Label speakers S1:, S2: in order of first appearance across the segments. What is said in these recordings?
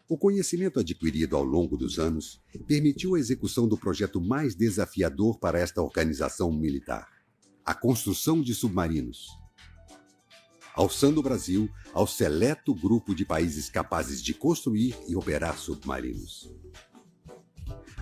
S1: O conhecimento adquirido ao longo dos anos permitiu a execução do projeto mais desafiador para esta organização militar: a construção de submarinos, alçando o Brasil ao seleto grupo de países capazes de construir e operar submarinos.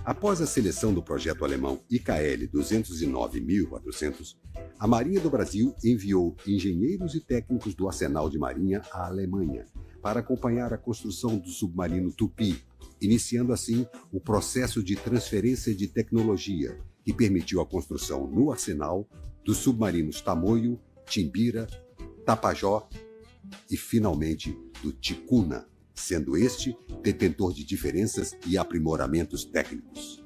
S1: Após a seleção do projeto alemão IKL 209.400, a Marinha do Brasil enviou engenheiros e técnicos do Arsenal de Marinha à Alemanha para acompanhar a construção do submarino Tupi, iniciando assim o processo de transferência de tecnologia que permitiu a construção no Arsenal dos submarinos Tamoio, Timbira, Tapajó e, finalmente, do Ticuna, sendo este detentor de diferenças e aprimoramentos técnicos.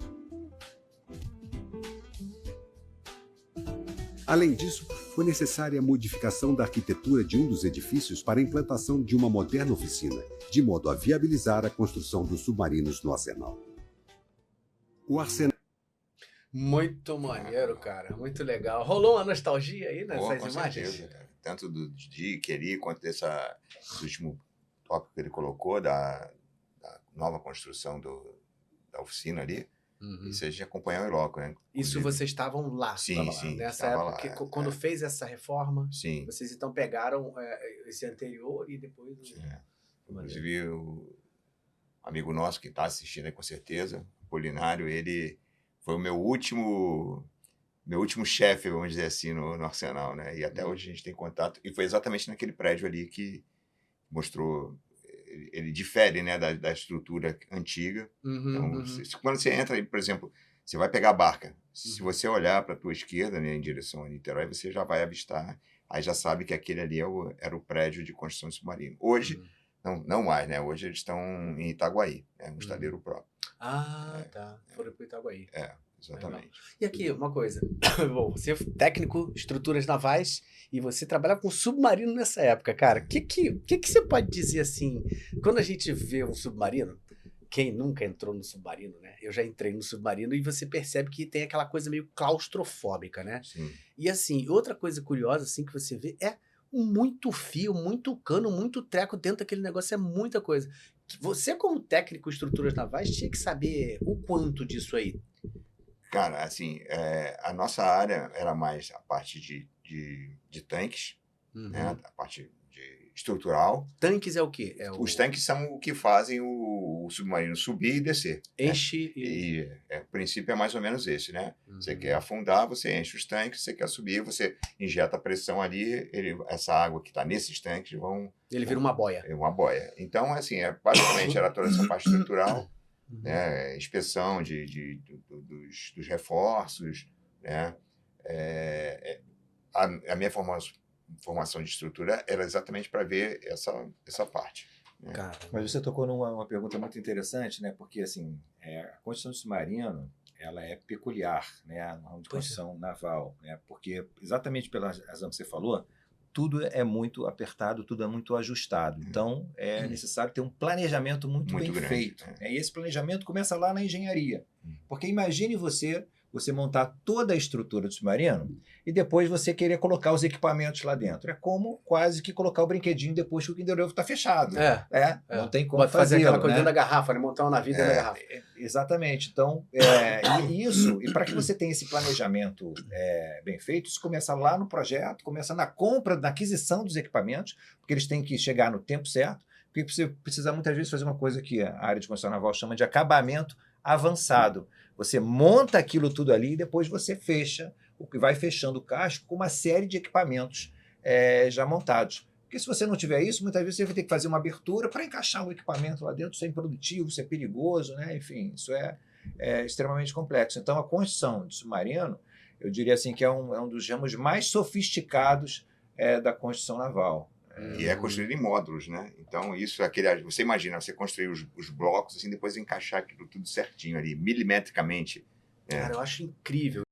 S1: Além disso, foi necessária a modificação da arquitetura de um dos edifícios para a implantação de uma moderna oficina, de modo a viabilizar a construção dos submarinos no arsenal. O arsenal...
S2: Muito maneiro, cara. Muito legal. Rolou uma nostalgia aí nessas
S3: com
S2: imagens?
S3: Certeza, cara. Tanto do Dick ali, quanto do último tópico que ele colocou, da nova construção da oficina ali.
S2: Uhum.
S3: Isso a gente acompanhou em loco, né?
S2: Isso vocês estavam lá?
S3: Sim, sim.
S2: Nessa época, lá, quando fez essa reforma,
S3: sim.
S2: Vocês então pegaram esse anterior e depois...
S3: Inclusive, o amigo nosso que está assistindo aí, com certeza, o Polinário, ele foi o meu último chefe, vamos dizer assim, no Arsenal, né? E até hoje a gente tem contato. E foi exatamente naquele prédio ali que mostrou... Ele difere, né, da estrutura antiga. Então, quando você entra, por exemplo, você vai pegar a barca. Se você olhar para a tua esquerda, né, em direção a Niterói, você já vai avistar. Aí já sabe que aquele ali era o prédio de construção de submarino. Hoje, não mais, né? Hoje eles estão em Itaguaí, né, um estaleiro próprio.
S2: Tá. Foram para Itaguaí.
S3: Exatamente.
S2: Legal. E aqui, uma coisa. Bom, você é técnico, estruturas navais, e você trabalha com submarino nessa época, cara. O que você pode dizer assim, quando a gente vê um submarino, quem nunca entrou no submarino, né? Eu já entrei no submarino e você percebe que tem aquela coisa meio claustrofóbica, né?
S3: Sim.
S2: E assim, outra coisa curiosa assim que você vê é muito fio, muito cano, muito treco dentro daquele negócio, é muita coisa. Você, como técnico estruturas navais, tinha que saber o quanto disso aí.
S3: Cara, assim, a nossa área era mais a parte de tanques, né? A parte estrutural.
S2: Tanques é o quê?
S3: Os tanques são o que fazem o submarino subir e descer.
S2: Enche
S3: né? O princípio é mais ou menos esse, né? Você quer afundar, você enche os tanques, você quer subir, você injeta a pressão ali, essa água que está nesses tanques
S2: ele vira uma boia.
S3: É uma boia. Então, assim, basicamente era toda essa parte estrutural. Né, inspeção dos reforços, né? A minha formação de estrutura era exatamente para ver essa parte. Né?
S4: Mas você tocou numa pergunta muito interessante, né? Porque assim, a construção de submarino ela é peculiar, né? Na construção naval, né? Porque exatamente pela razão que você falou, tudo é muito apertado, tudo é muito ajustado. Então, é necessário ter um planejamento muito bem
S3: grande,
S4: feito. E esse planejamento começa lá na engenharia. Porque imagine você montar toda a estrutura do submarino e depois você querer colocar os equipamentos lá dentro. É como quase que colocar o brinquedinho depois que o Kinder Ovo está fechado. Não tem como
S2: fazer aquela coisa dentro da garrafa, né? Montar um navio dentro da garrafa.
S4: Exatamente. Então, e para que você tenha esse planejamento bem feito, isso começa lá no projeto, começa na compra, na aquisição dos equipamentos, porque eles têm que chegar no tempo certo, porque você precisa muitas vezes fazer uma coisa que a área de construção naval chama de acabamento avançado. Você monta aquilo tudo ali e depois você fecha, o que vai fechando o casco com uma série de equipamentos já montados. Porque se você não tiver isso, muitas vezes você vai ter que fazer uma abertura para encaixar o equipamento lá dentro, isso é improdutivo, isso é perigoso, né? Enfim, isso é extremamente complexo. Então, a construção de submarino, eu diria assim que é um dos ramos mais sofisticados da construção naval.
S3: E é construído em módulos, né? Então, isso você imagina, você construir os blocos, assim, depois encaixar aquilo tudo certinho ali, milimetricamente.
S2: Cara, eu acho incrível.